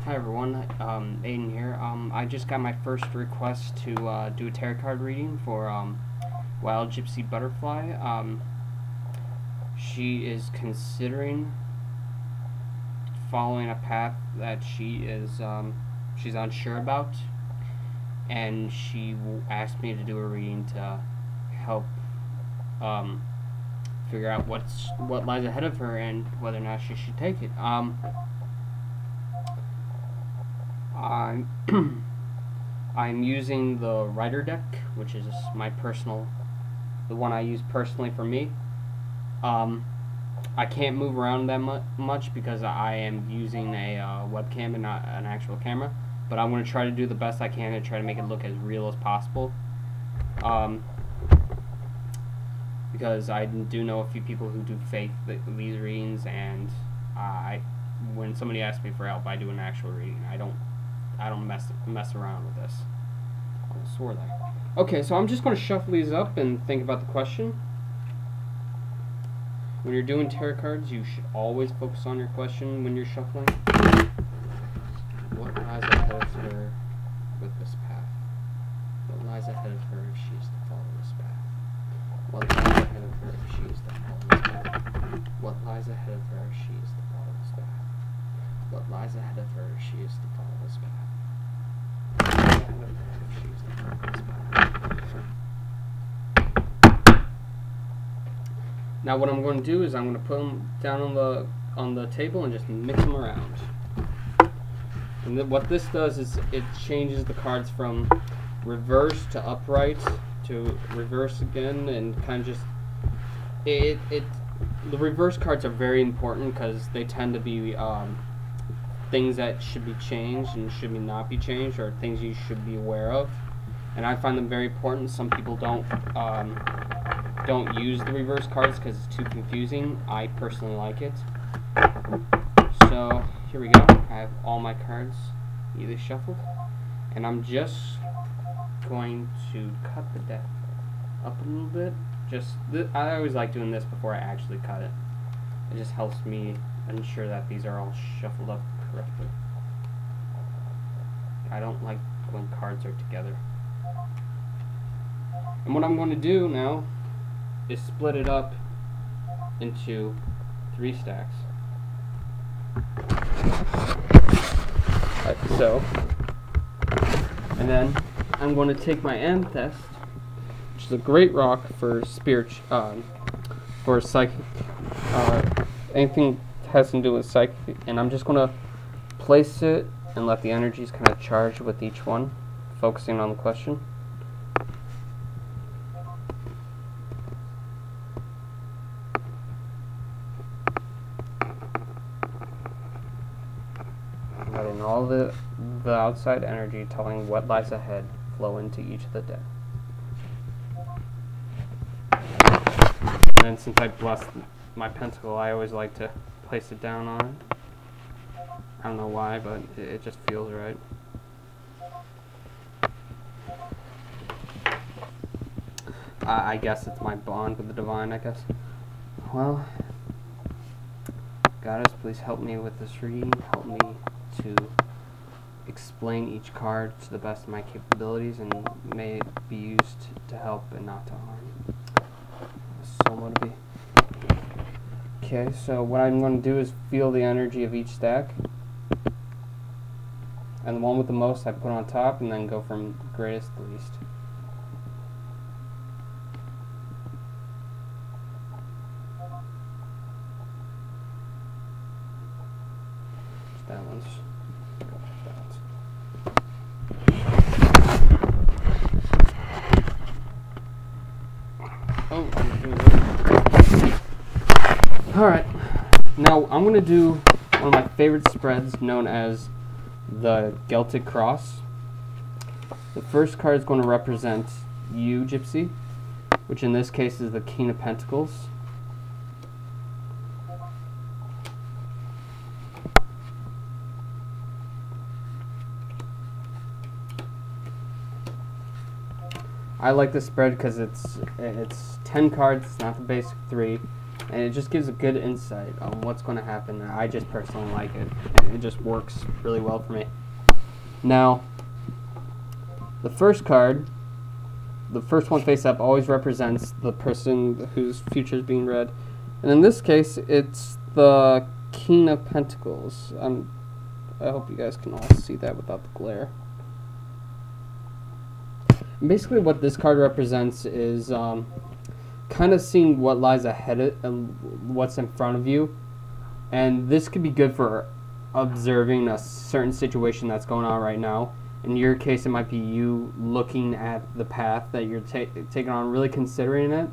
Hi everyone, Aiden here. I just got my first request to do a tarot card reading for Wild Gypsy Butterfly. She is considering following a path that she's unsure about, and she asked me to do a reading to help figure out what lies ahead of her and whether or not she should take it. I'm using the Rider deck, which is the one I use personally for me. I can't move around that much because I am using a webcam and not an actual camera, but I'm going to try to do the best I can to try to make it look as real as possible. Because I do know a few people who do fake these readings, and when somebody asks me for help, I do an actual reading. I don't mess around with this. I swore that. Okay, so I'm just going to shuffle these up and think about the question. When you're doing tarot cards, you should always focus on your question when you're shuffling. What lies ahead of her with this path? What lies ahead of her if she is to follow this path? What lies ahead of her if she is to follow this path? What lies ahead of her if she is to follow this path? What lies ahead of her if she is to follow this path? Now what I'm going to do is I'm going to put them down on the table and just mix them around. And what this does is it changes the cards from reverse to upright to reverse again, and kind of just the reverse cards are very important because they tend to be things that should be changed and should not be changed, or things you should be aware of, and I find them very important. Some people don't use the reverse cards because it's too confusing. I personally like it. So here we go. I have all my cards either shuffled, and I'm just going to cut the deck up a little bit. I always like doing this before I actually cut it. It just helps me ensure that these are all shuffled up correctly. I don't like when cards are together. And what I'm going to do now is split it up into 3 stacks. Like so. And then I'm going to take my amethyst, which is a great rock for for psychic, anything that has to do with psychic, and I'm just going to place it and let the energies kind of charge with each one, focusing on the question. Letting all the outside energy telling what lies ahead flow into each of the deck. And then since I blessed my pentacle, I always like to place it down on it. I don't know why, but it just feels right. I guess it's my bond with the divine, I guess. Well, Goddess, please help me with this reading. Help me to explain each card to the best of my capabilities, and may it be used to help and not to harm. So motivated. Okay, so what I'm going to do is feel the energy of each stack, and the one with the most I put on top, and then go from greatest to least. That one's Alright, now I'm going to do one of my favorite spreads known as the Celtic Cross. The first card is going to represent you, Gypsy, which in this case is the King of Pentacles. I like this spread because it's 10 cards, it's not the basic 3. and it just gives a good insight on what's going to happen. I just personally like it. It just works really well for me. Now, the first card, the first one face up, always represents the person whose future is being read. And in this case, it's the King of Pentacles. I hope you guys can all see that without the glare. And basically what this card represents is kind of seeing what lies ahead and what's in front of you. And this could be good for observing a certain situation that's going on right now. In your case, it might be you looking at the path that you're taking on, really considering it.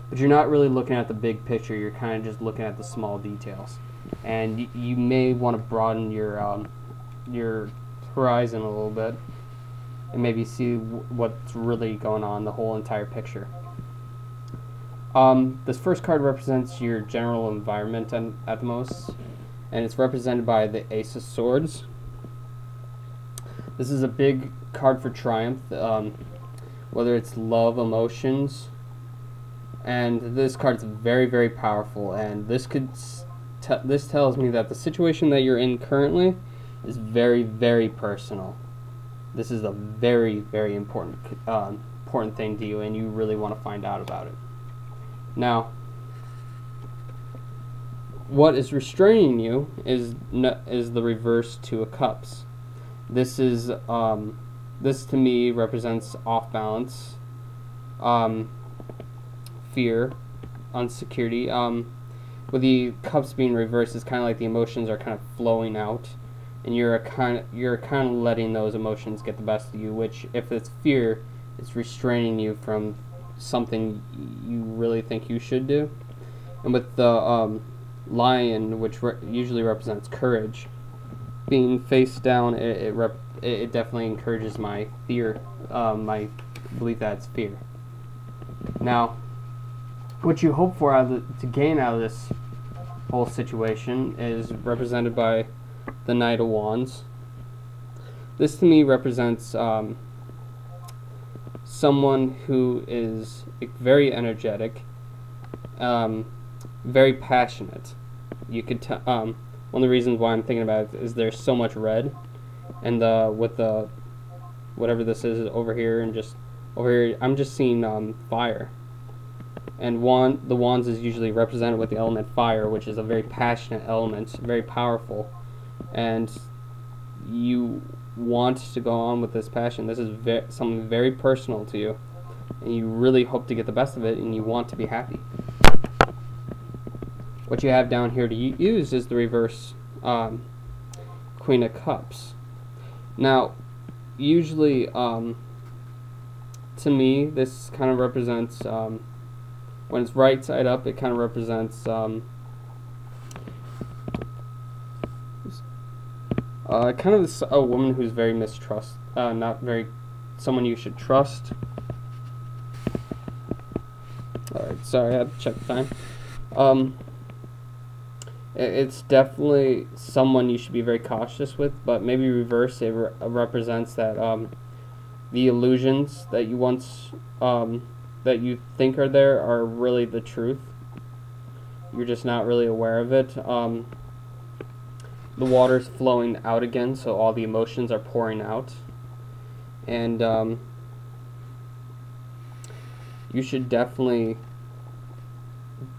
But you're not really looking at the big picture. You're kind of just looking at the small details. And you may want to broaden your horizon a little bit and maybe see what's really going on, the whole entire picture. This first card represents your general environment at the most, and it's represented by the Ace of Swords. This is a big card for triumph, whether it's love, emotions, and this card's very, very powerful. And this tells me that the situation that you're in currently is very, very personal. This is a very, very important thing to you, and you really want to find out about it. Now, what is restraining you is the reverse Two of Cups. This to me represents off balance, fear, insecurity. With the cups being reversed, it's kind of like the emotions are kind of flowing out, and you're kind of letting those emotions get the best of you. Which, if it's fear, it's restraining you from something you really think you should do. And with the lion, which usually represents courage, being face down, it definitely encourages my fear, my belief that it's fear. Now, what you hope for to gain out of this whole situation is represented by the Knight of Wands. This to me represents someone who is very energetic, very passionate. You could tell. One of the reasons why I'm thinking about it is there's so much red, and with the whatever this is over here, and just over here, I'm just seeing fire. And the wands is usually represented with the element fire, which is a very passionate element, very powerful, and you want to go on with this passion. This is something very personal to you, and you really hope to get the best of it, and you want to be happy. What you have down here to use is the reverse Queen of Cups. Now, usually, to me, this kind of represents, when it's right side up, it kind of represents kind of a woman who's very someone you should trust. Alright, sorry, I had to check the time. It's definitely someone you should be very cautious with, but maybe reverse, it represents that the illusions that you once that you think are there are really the truth. You're just not really aware of it. The water's flowing out again, so all the emotions are pouring out, and you should definitely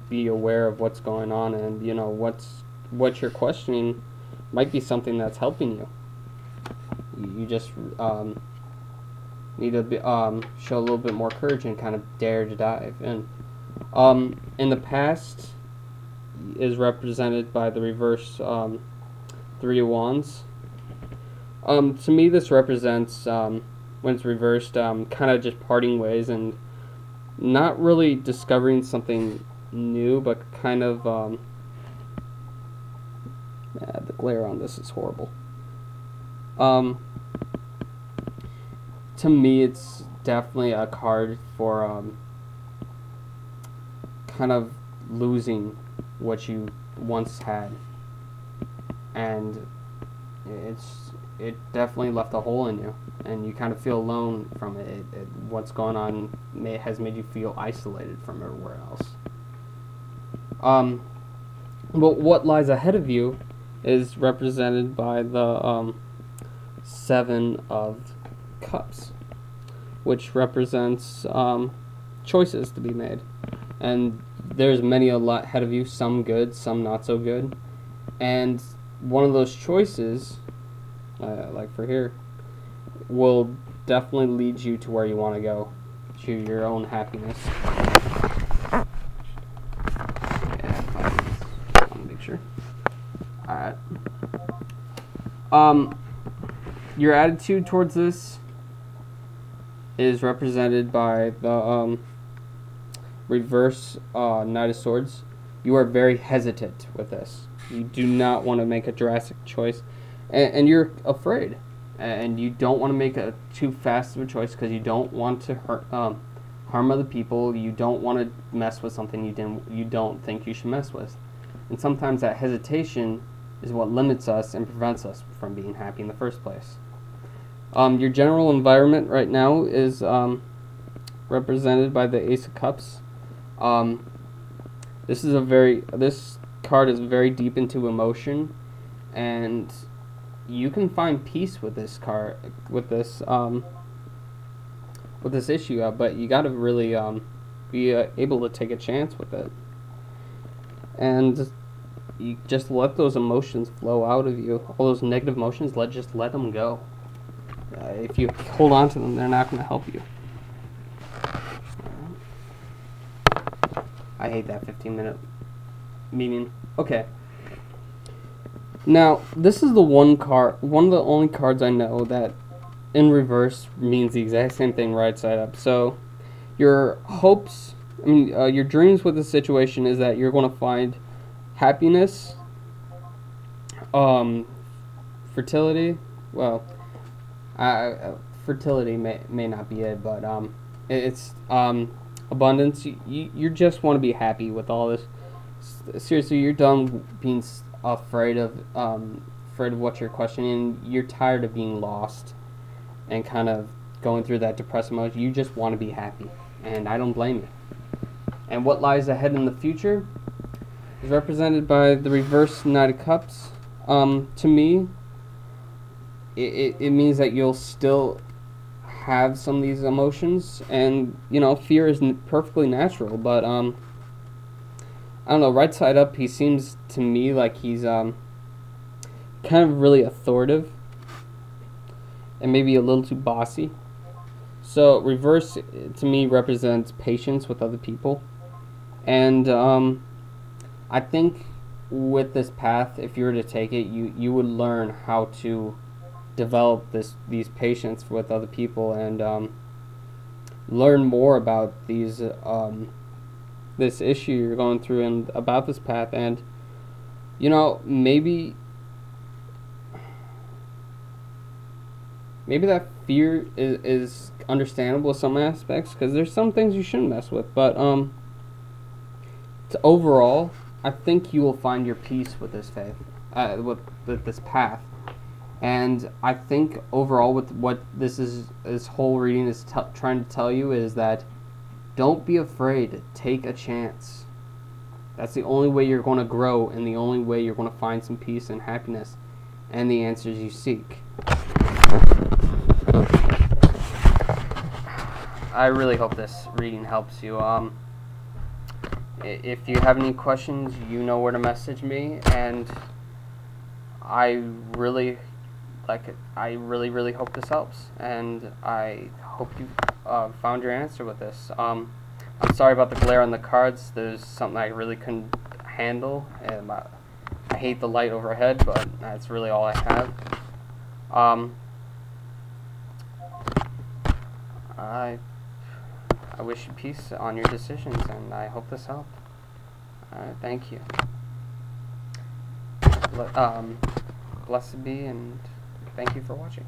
be aware of what's going on, and you know what you're questioning might be something that's helping you. You just need to show a little bit more courage and kind of dare to dive in. In the past is represented by the reverse Three of Wands. To me, this represents, when it's reversed, kind of just parting ways and not really discovering something new, but kind of the glare on this is horrible. To me, it's definitely a card for kind of losing what you once had, and it definitely left a hole in you, and you kind of feel alone from it. What's going on has made you feel isolated from everywhere else. But what lies ahead of you is represented by the 7 of Cups, which represents choices to be made. And there's many a lot ahead of you, some good, some not so good. And one of those choices, like for here, will definitely lead you to where you want to go, to your own happiness. Yeah, I want to make sure. Alright. Your attitude towards this is represented by the reverse Knight of Swords. You are very hesitant with this. You do not want to make a drastic choice, and you're afraid, and you don't want to make a too fast of a choice because you don't want to harm other people. You don't want to mess with something you don't think you should mess with, and sometimes that hesitation is what limits us and prevents us from being happy in the first place. Your general environment right now is represented by the Ace of Cups. This card is very deep into emotion, and you can find peace with this card, with this issue. But you got to really be able to take a chance with it, and you just let those emotions flow out of you. All those negative emotions, just let them go. If you hold on to them, they're not going to help you. I hate that 15-minute meeting. Okay. Now, this is the one of the only cards I know that in reverse means the exact same thing right side up. So, your hopes, your dreams with the situation is that you're going to find happiness, fertility. Well, fertility may not be it, but it's abundance. You just want to be happy with all this. Seriously, you're done being afraid of what you're questioning. You're tired of being lost and kind of going through that depressed emotion. You just want to be happy, and I don't blame you. And what lies ahead in the future is represented by the reverse Knight of Cups. To me, it means that you'll still have some of these emotions, and fear is perfectly natural, but I don't know, right side up, he seems to me like he's kind of really authoritative and maybe a little too bossy. So reverse to me represents patience with other people, and I think with this path, if you were to take it, you would learn how to develop these patience with other people, and learn more about these this issue you're going through and about this path. And maybe that fear is understandable in some aspects, because there's some things you shouldn't mess with, but overall I think you will find your peace with this faith, with this path. And I think overall, with what this whole reading is trying to tell you, is that don't be afraid. Take a chance. That's the only way you're going to grow, and the only way you're going to find some peace and happiness and the answers you seek. I really hope this reading helps you. If you have any questions, you know where to message me, and I really hope this helps, and I hope you found your answer with this. I'm sorry about the glare on the cards. There's something I really couldn't handle, and I hate the light overhead, but that's really all I have. I wish you peace on your decisions, and I hope this helped. Thank you. Blessed be, and thank you for watching.